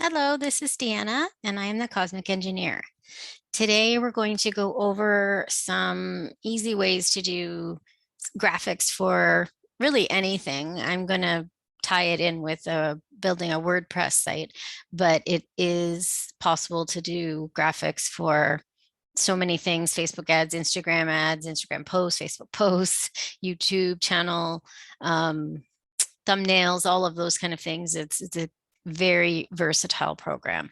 Hello, this is Deanna, and I am the Cosmic Engineer. Today, we're going to go over some easy ways to do graphics for really anything. I'm going to tie it in with building a WordPress site, but it is possible to do graphics for so many things: Facebook ads, Instagram posts, Facebook posts, YouTube channel, thumbnails, all of those kind of things. It's a very versatile program.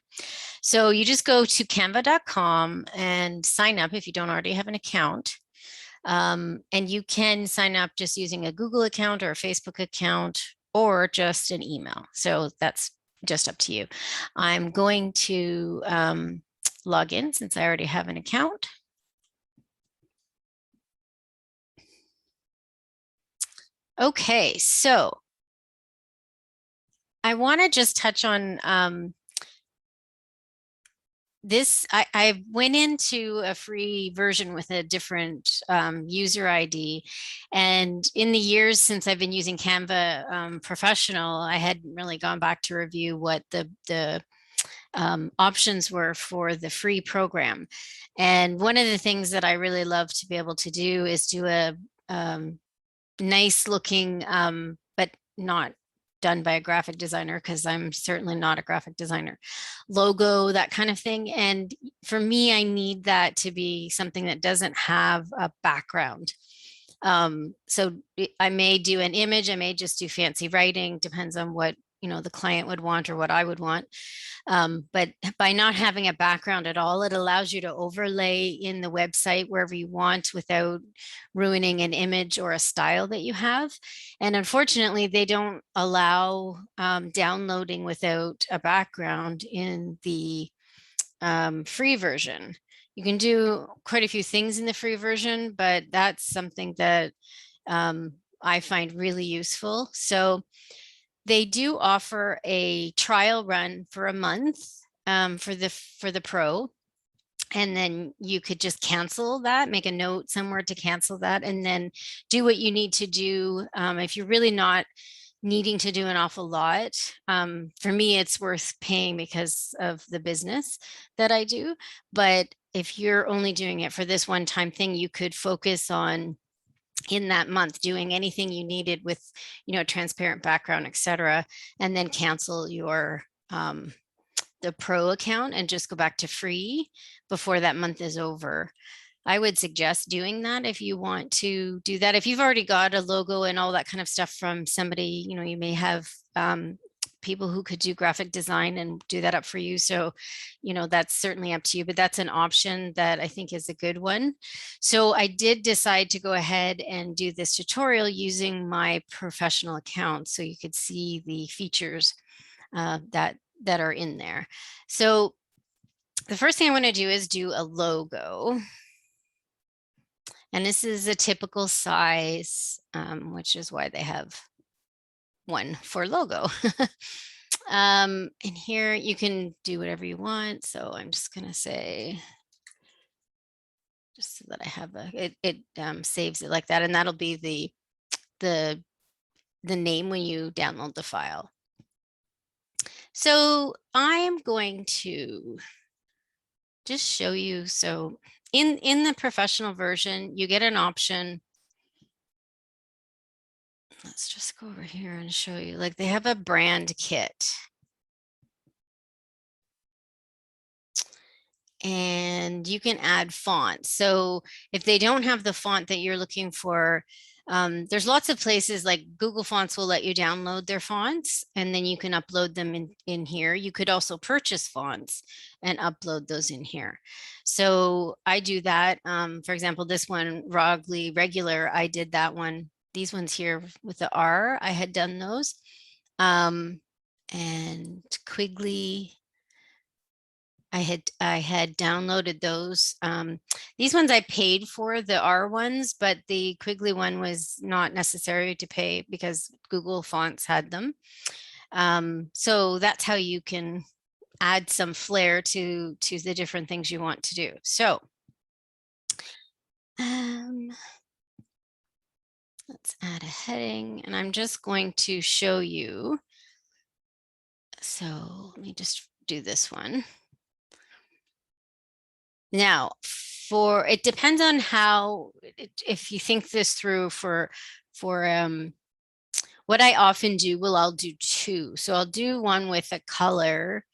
So you just go to canva.com and sign up if you don't already have an account. And you can sign up just using a Google account or a Facebook account or just an email. So that's just up to you. I'm going to log in since I already have an account. Okay, so I want to just touch on this. I went into a free version with a different user ID. And in the years since I've been using Canva Professional, I hadn't really gone back to review what the options were for the free program. And one of the things that I really love to be able to do is do a nice looking, but not done by a graphic designer, because I'm certainly not a graphic designer, logo, that kind of thing. And for me, I need that to be something that doesn't have a background. So I may do an image, I may just do fancy writing, depends on what the client would want or what I would want. But by not having a background at all, it allows you to overlay in the website wherever you want without ruining an image or a style that you have. And unfortunately, they don't allow downloading without a background in the free version. You can do quite a few things in the free version, but that's something that I find really useful. So they do offer a trial run for a month for the pro. And then you could just cancel that, make a note somewhere to cancel that, and then do what you need to do. If you're really not needing to do an awful lot, for me, it's worth paying because of the business that I do. But if you're only doing it for this one-time thing, you could focus on in that month doing anything you needed with transparent background, etc., and then cancel your the pro account and just go back to free before that month is over. I would suggest doing that if you want to do that. If you've already got a logo and all that kind of stuff from somebody, you may have people who could do graphic design and do that up for you. So, that's certainly up to you, but that's an option that I think is a good one. So I did decide to go ahead and do this tutorial using my professional account so you could see the features that are in there. So the first thing I want to do is do a logo. And this is a typical size, which is why they have one for logo. And here you can do whatever you want. So I'm just going to say, just so that I have it saves it like that. And that'll be the name when you download the file. So I am going to just show you. So in the professional version, you get an option. Let's just go over here and show you, like they have a brand kit. And you can add fonts. So if they don't have the font that you're looking for, there's lots of places like Google Fonts will let you download their fonts and then you can upload them in here. You could also purchase fonts and upload those in here. So I do that. For example, this one, Rogley Regular, I did that one. These ones here with the R, I had done those. And Quigley, I had downloaded those. These ones I paid for, the R ones, but the Quigley one was not necessary to pay because Google Fonts had them. So that's how you can add some flair to the different things you want to do. So let's add a heading, and I'm just going to show you. So let me just do this one. Now, it depends on how, if you think this through for what I often do, I'll do two. So I'll do one with a color,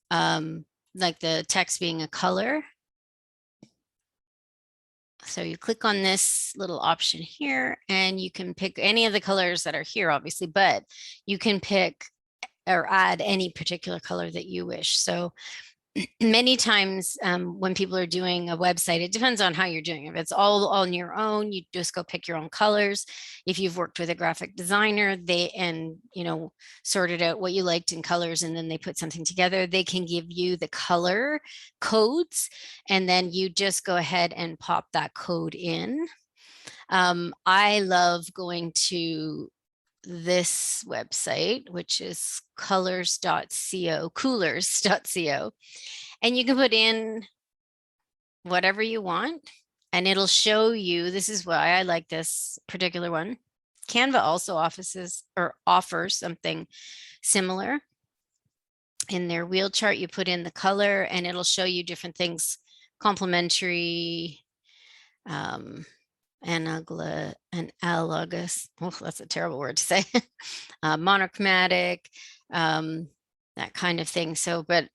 like the text being a color. So you click on this little option here and you can pick any of the colors that are here, obviously, but you can pick or add any particular color that you wish. So many times when people are doing a website, it depends on how you're doing it. If it's all on your own, you just go pick your own colors. If you've worked with a graphic designer, sorted out what you liked in colors, and then they put something together, they can give you the color codes, and then you just go ahead and pop that code in. I love going to this website, which is coolers.co, and you can put in whatever you want and it'll show you. This is why I like this particular one. Canva also offers something similar. In their wheel chart, you put in the color and it'll show you different things: complementary, analogous, oh, that's a terrible word to say, monochromatic, that kind of thing. So, but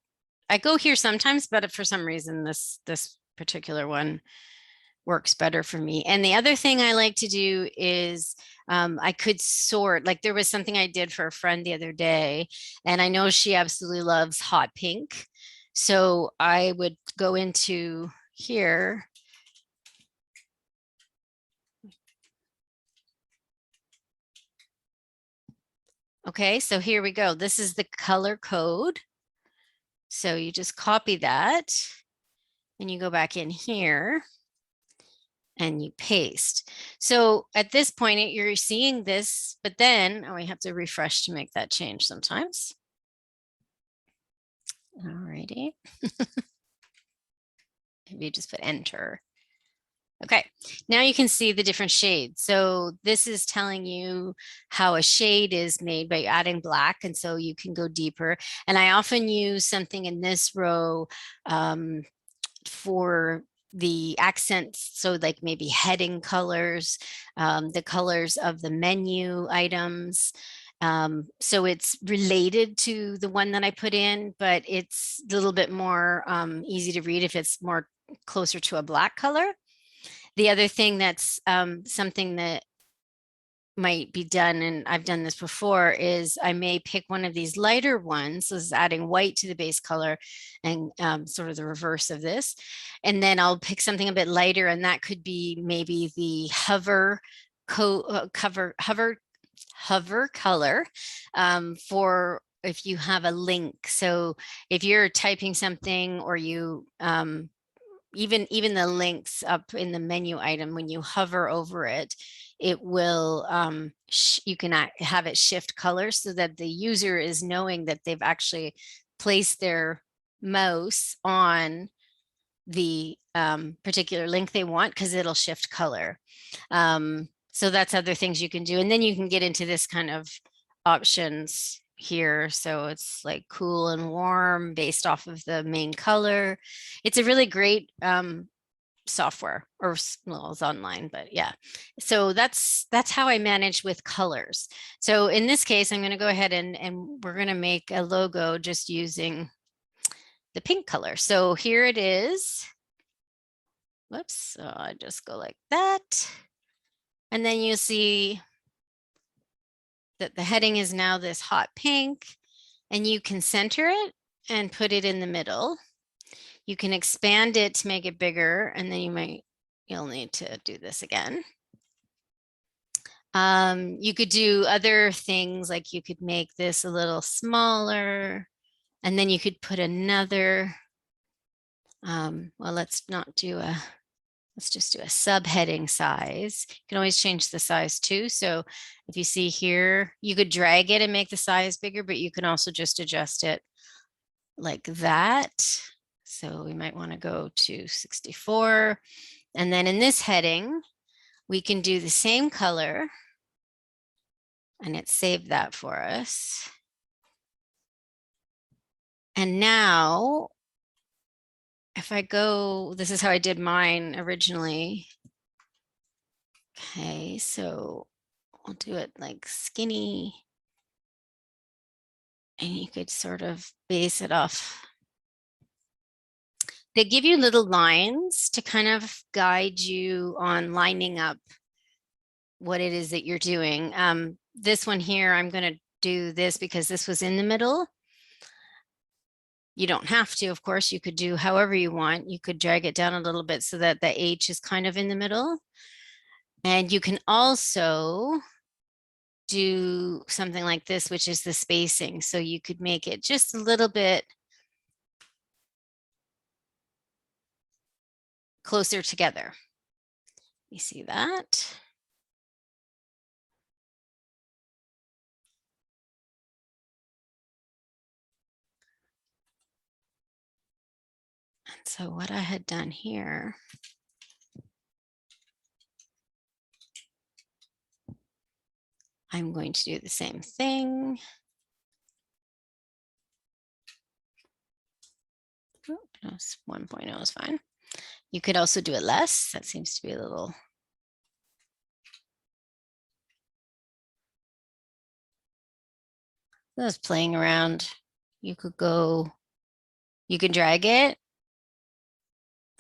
I go here sometimes, but for some reason, this particular one works better for me. And the other thing I like to do is I could sort, like there was something I did for a friend the other day, and I know she absolutely loves hot pink. So I would go into here. Okay, so here we go. This is the color code. So you just copy that and you go back in here and you paste. So at this point, you're seeing this, but then we have to refresh to make that change sometimes. All righty. Maybe you just put enter. Okay, now you can see the different shades. So this is telling you how a shade is made by adding black. And so you can go deeper. And I often use something in this row for the accents. So like maybe heading colors, the colors of the menu items. So it's related to the one that I put in, but it's a little bit more easy to read if it's more closer to a black color. The other thing that's something that might be done, and I've done this before, is I may pick one of these lighter ones. So this is adding white to the base color and sort of the reverse of this. And then I'll pick something a bit lighter, and that could be maybe the hover color for if you have a link. So if you're typing something or you even the links up in the menu item, when you hover over it, it will you can have it shift color so that the user is knowing that they've actually placed their mouse on the particular link they want, because it'll shift color. So that's other things you can do. And then you can get into this kind of options here. So it's like cool and warm based off of the main color. It's a really great software, or well, it's online, but yeah. So that's how I manage with colors. So in this case, I'm going to go ahead and we're going to make a logo just using the pink color. So here it is. Whoops. So I just go like that. And then you see that the heading is now this hot pink, and you can center it and put it in the middle. You can expand it to make it bigger, and then you'll need to do this again. You could do other things, like you could make this a little smaller, and then you could put another, well, let's just do a subheading size. You can always change the size too. So if you see here, you could drag it and make the size bigger, but you can also just adjust it like that. So we might want to go to 64. And then in this heading, we can do the same color, and it saved that for us. And now if I go, this is how I did mine originally. Okay, so I'll do it like skinny. And you could sort of base it off. They give you little lines to kind of guide you on lining up what it is that you're doing. This one here, I'm going to do this because this was in the middle. You don't have to, of course, you could do however you want. You could drag it down a little bit so that the H is kind of in the middle. And you can also do something like this, which is the spacing. So you could make it just a little bit closer together. You see that? And so what I had done here, I'm going to do the same thing. Oh, no, 1.0 is fine. You could also do it less. That seems to be a little. Just playing around. You could go, you can drag it.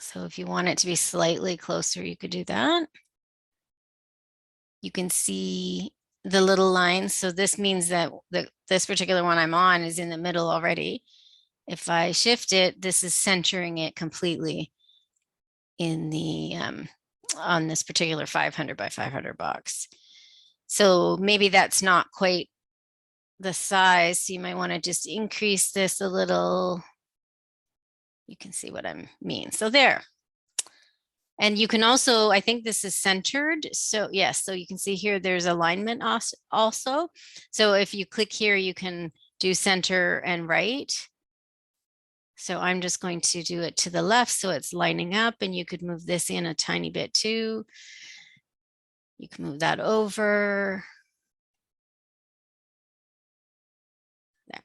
So if you want it to be slightly closer, you could do that. You can see the little lines. So this means that this particular one I'm on is in the middle already. If I shift it, this is centering it completely in the on this particular 500 by 500 box. So maybe that's not quite the size. So you might want to just increase this a little. You can see what I mean. So there. And you can also, I think this is centered. So yes, so you can see here, there's alignment also. So if you click here, you can do center and right. So I'm just going to do it to the left so it's lining up, and you could move this in a tiny bit too. You can move that over. There.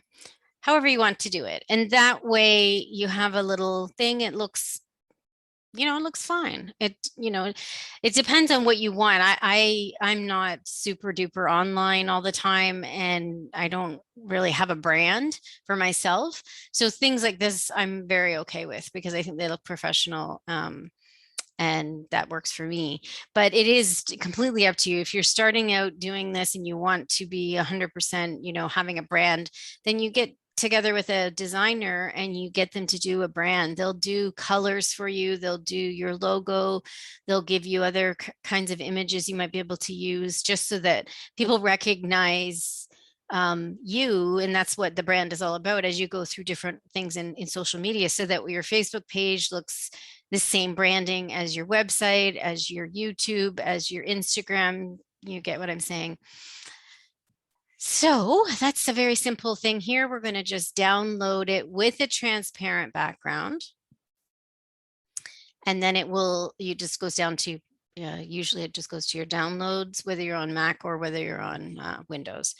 However you want to do it. And that way you have a little thing. It looks, you know, it looks fine. It, you know, it depends on what you want. I'm not super duper online all the time, and I don't really have a brand for myself. So things like this, I'm very okay with because I think they look professional. And that works for me. But it is completely up to you. If you're starting out doing this and you want to be 100%, you know, having a brand, then you get together with a designer and you get them to do a brand. They'll do colors for you. They'll do your logo. They'll give you other kinds of images you might be able to use just so that people recognize you. And that's what the brand is all about as you go through different things in social media, so that your Facebook page looks the same branding as your website, as your YouTube, as your Instagram. You get what I'm saying? So that's a very simple thing here. We're going to just download it with a transparent background. And then it will, you just goes down to, usually it just goes to your downloads, whether you're on Mac or whether you're on Windows.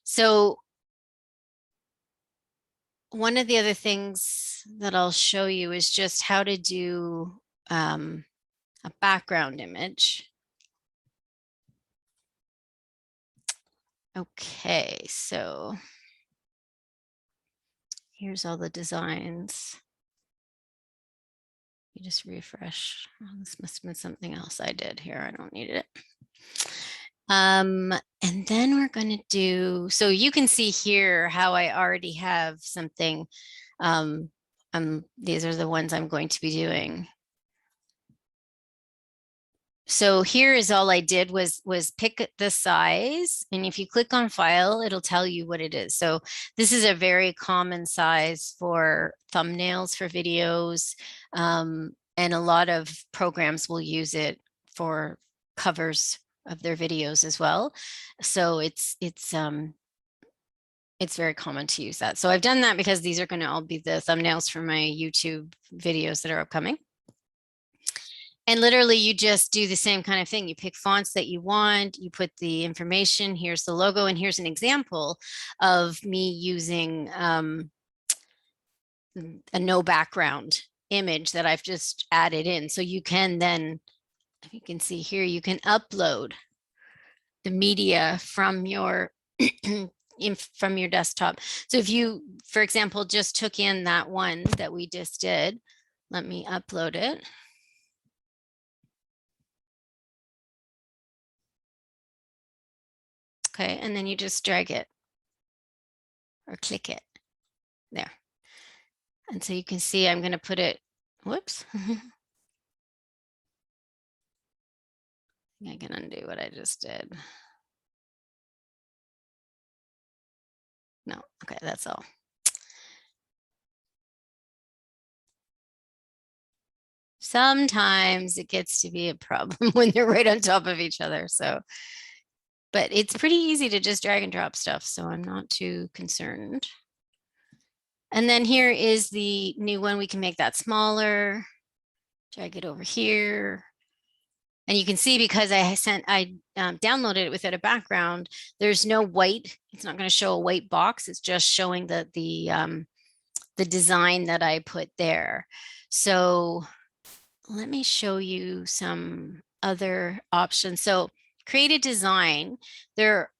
So one of the other things that I'll show you is just how to do a background image. Okay, so here's all the designs. You just refresh. Oh, this must have been something else I did here. I don't need it. And then we're going to do, so you can see here how I already have something. These are the ones I'm going to be doing. So here is all I did was pick the size, and if you click on file, it'll tell you what it is. So this is a very common size for thumbnails for videos, and a lot of programs will use it for covers of their videos as well. So it's very common to use that. So I've done that because these are going to all be the thumbnails for my YouTube videos that are upcoming. And literally you just do the same kind of thing. You pick fonts that you want, you put the information, here's the logo, and here's an example of me using a no background image that I've just added in. So you can then, if you can see here, you can upload the media from your from your desktop. So if you, for example, just took in that one that we just did, let me upload it. Okay, and then you just drag it or click it there. And so you can see I'm going to put it, whoops. I can undo what I just did. No, okay, that's all. Sometimes it gets to be a problem when they're right on top of each other. So, but it's pretty easy to just drag and drop stuff. So I'm not too concerned. And then here is the new one. We can make that smaller, drag it over here. And you can see because I downloaded it without a background, there's no white, it's not going to show a white box. It's just showing the design that I put there. So let me show you some other options. So create a design. There,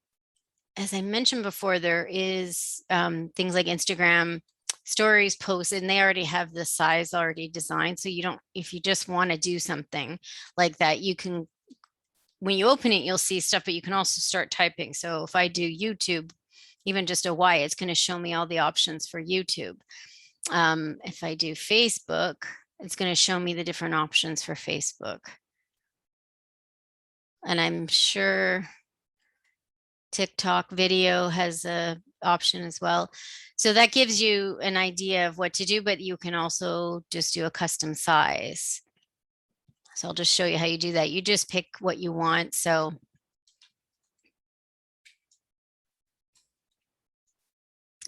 as I mentioned before, there is things like Instagram stories posted, and they already have the size already designed. So you don't, if you just want to do something like that, you can, when you open it, you'll see stuff, but you can also start typing. So if I do YouTube, even just a Y, it's going to show me all the options for YouTube. If I do Facebook, it's going to show me the different options for Facebook. And I'm sure TikTok video has a option as well. So that gives you an idea of what to do, but you can also just do a custom size. So I'll just show you how you do that. You just pick what you want. So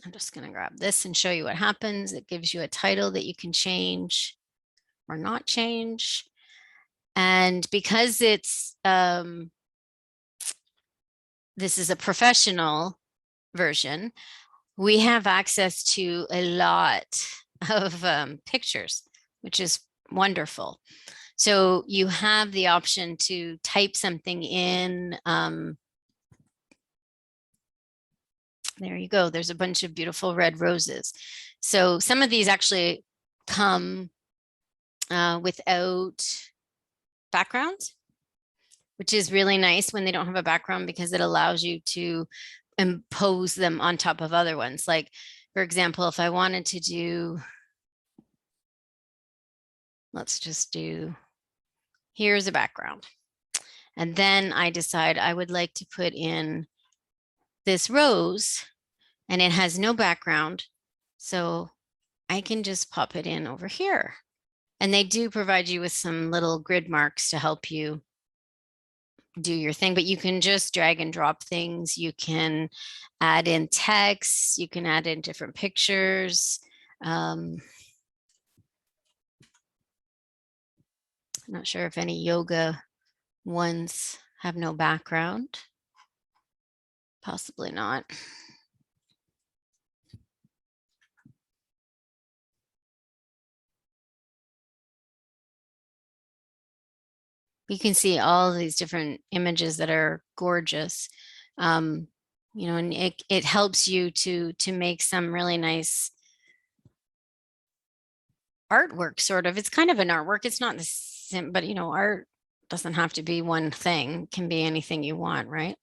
I'm just going to grab this and show you what happens. It gives you a title that you can change or not change. And because it's, this is a professional version, we have access to a lot of pictures, which is wonderful. So you have the option to type something in. There you go. There's a bunch of beautiful red roses. So some of these actually come without backgrounds, which is really nice when they don't have a background because it allows you to impose them on top of other ones. Like, for example, if I wanted to do, let's just do, here's a background. And then I decide I would like to put in this rose and it has no background. So I can just pop it in over here. And they do provide you with some little grid marks to help you do your thing, but you can just drag and drop things. You can add in text, you can add in different pictures. I'm not sure if any yoga ones have no background. Possibly not. You can see all these different images that are gorgeous. You know, and it helps you to make some really nice artwork, sort of. It's kind of an artwork. It's not the same, but you know, art doesn't have to be one thing. It can be anything you want, right?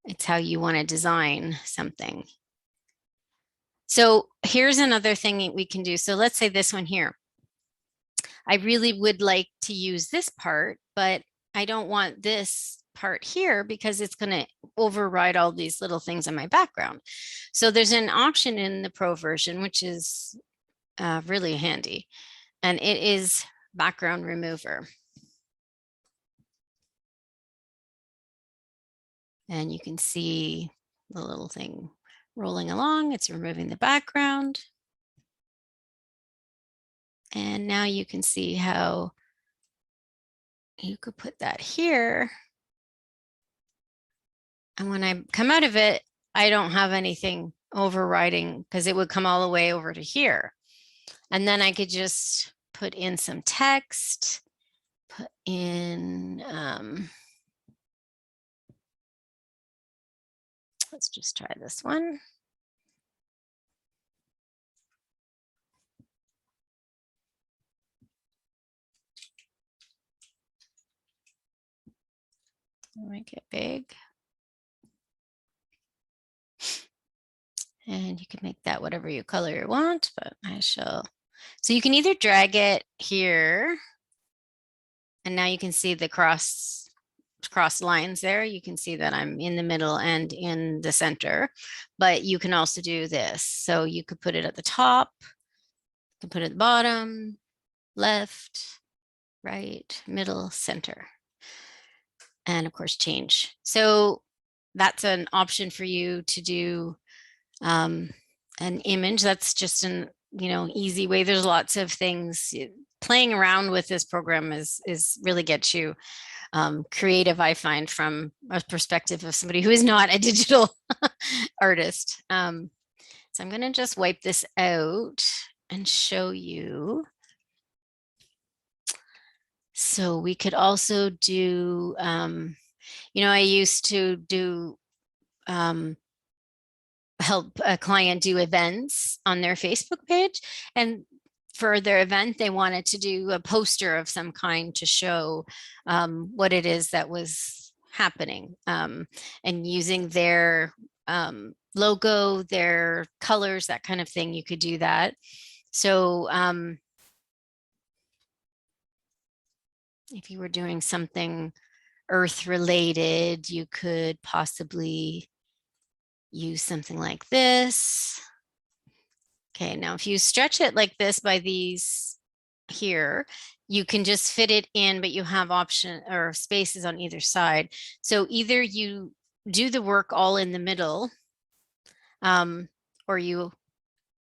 It's how you want to design something. So here's another thing we can do. So let's say this one here. I really would like to use this part, but I don't want this part here because it's going to override all these little things in my background. So there's an option in the Pro version, which is really handy, and it is background remover. And you can see the little thing rolling along. It's removing the background. And now you can see how you could put that here. And when I come out of it, I don't have anything overriding, because it would come all the way over to here. And then I could just put in some text, put in, let's just try this one. Make it big. And you can make that whatever you color you want, but I shall. So you can either drag it here, and now you can see the cross lines there. You can see that I'm in the middle and in the center, but you can also do this. So you could put it at the top, you can put it at the bottom, left, right, middle, center, and of course change. So that's an option for you to do an image. That's just an easy way. There's lots of things. Playing around with this program is really gets you creative, I find, from a perspective of somebody who is not a digital artist. So I'm going to just wipe this out and show you. So we could also do, I used to do help a client do events on their Facebook page, and for their event they wanted to do a poster of some kind to show what it is that was happening, and using their logo, their colors, that kind of thing. You could do that. So if you were doing something earth related, you could possibly use something like this. Okay, now if you stretch it like this by these here, you can just fit it in, but you have option or spaces on either side. So either you do the work all in the middle, or you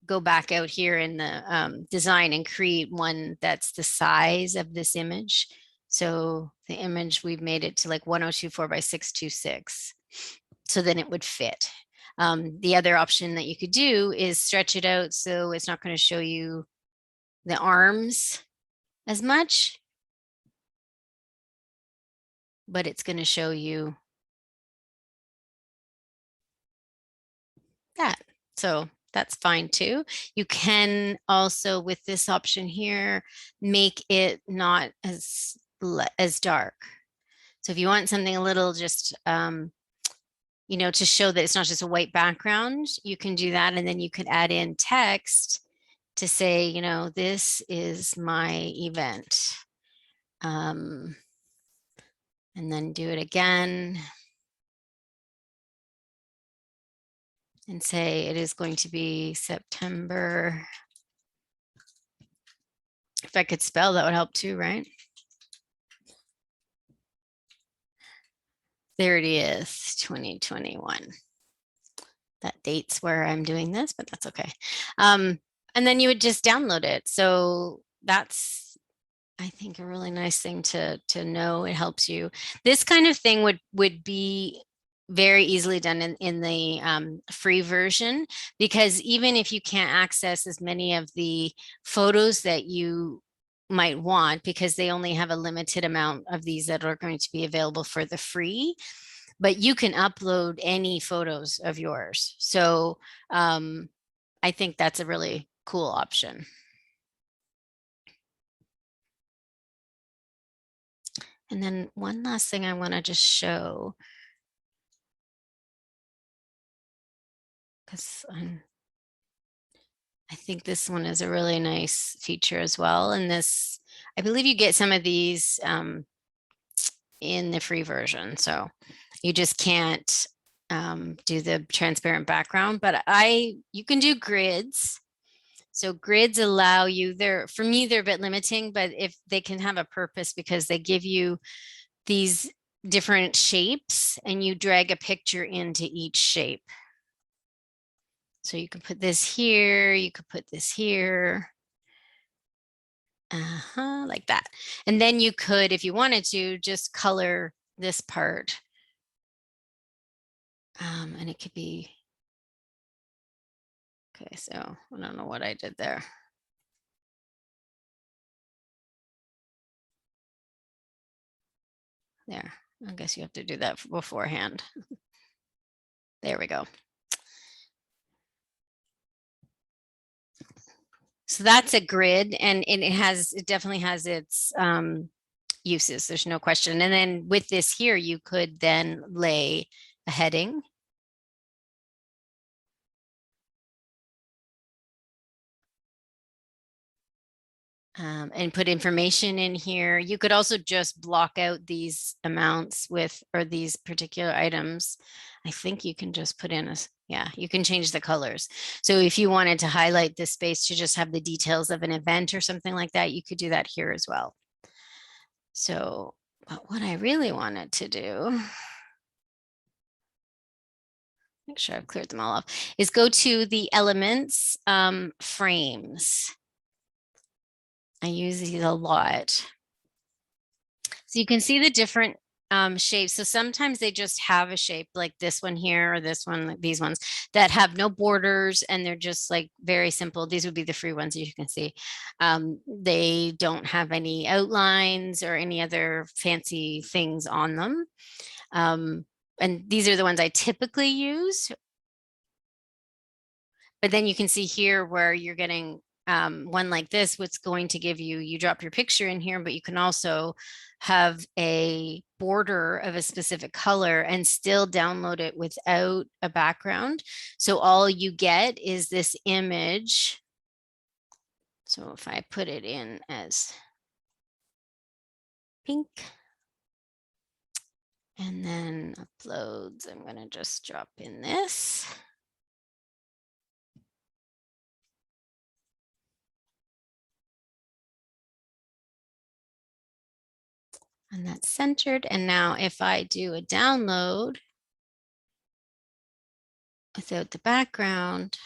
go back out here in the design and create one that's the size of this image. So the image, we've made it to like 1024 by 626. So then it would fit. The other option that you could do is stretch it out so it's not going to show you the arms as much, but it's going to show you that. So that's fine too. You can also, with this option here, make it not as dark. So if you want something a little just to show that it's not just a white background, you can do that. And then you could add in text to say, this is my event. And then do it again. And say it is going to be September. If I could spell, that would help too, right? 30th, 2021. That date's where I'm doing this, but that's okay. And then you would just download it. So that's, I think, a really nice thing to know. It helps you. This kind of thing would be very easily done in the free version, because even if you can't access as many of the photos that you might want, because they only have a limited amount of these that are going to be available for the free, but you can upload any photos of yours. So I think that's a really cool option. And then one last thing I want to just show, because I think this one is a really nice feature as well. And this, I believe you get some of these in the free version. So you just can't do the transparent background, but you can do grids. So grids allow you, for me, they're a bit limiting, but if they can have a purpose, because they give you these different shapes and you drag a picture into each shape. So you can put this here, you could put this here. Like that. And then you could, if you wanted to, just color this part. And it could be Okay, so I don't know what I did there. There, I guess you have to do that beforehand. There we go. So that's a grid, and it definitely has its uses. There's no question. And then with this here, you could then lay a heading. And put information in here. You could also just block out these amounts or these particular items. I think you can just put in yeah, you can change the colors. So if you wanted to highlight this space to just have the details of an event or something like that, you could do that here as well. So, but what I really wanted to do, make sure I've cleared them all off, is go to the elements frames. I use these a lot. So you can see the different shapes. So sometimes they just have a shape like this one here or this one, like these ones that have no borders and they're just like very simple. These would be the free ones you can see. They don't have any outlines or any other fancy things on them. And these are the ones I typically use. But then you can see here where you're getting one like this, what's going to give you, you drop your picture in here, but you can also have a border of a specific color and still download it without a background. So all you get is this image. So if I put it in as pink and then uploads, I'm going to just drop in this. And that's centered. And now if I do a download without the background,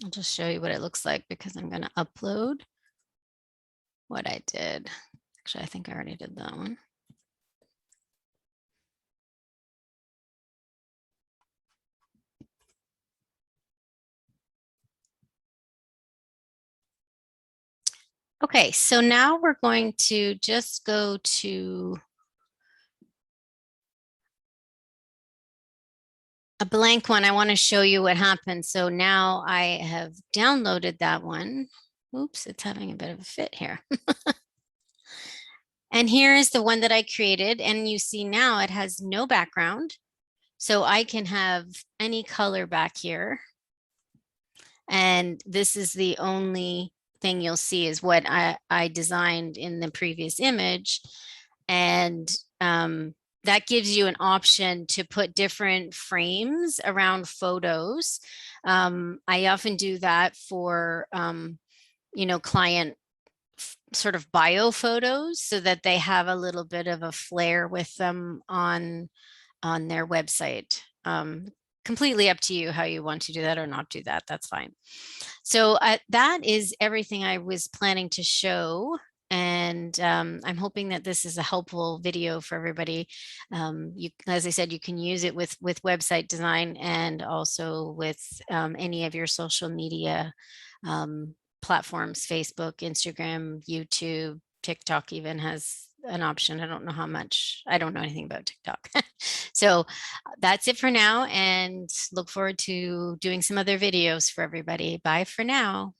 I'll just show you what it looks like because I'm going to upload what I did. Actually, I think I already did that one. Okay, so now we're going to just go to a blank one. I want to show you what happened. So now I have downloaded that one. Oops, it's having a bit of a fit here. And here is the one that I created. And you see now it has no background. So I can have any color back here. And this is the only thing you'll see is what I designed in the previous image. And that gives you an option to put different frames around photos. I often do that for, client sort of bio photos so that they have a little bit of a flair with them on their website. Completely up to you how you want to do that or not do that. That's fine. So that is everything I was planning to show. And I'm hoping that this is a helpful video for everybody. As I said, you can use it with website design and also with any of your social media platforms, Facebook, Instagram, YouTube, TikTok even has an option. I don't know how much, I don't know anything about TikTok. So that's it for now and look forward to doing some other videos for everybody. Bye for now.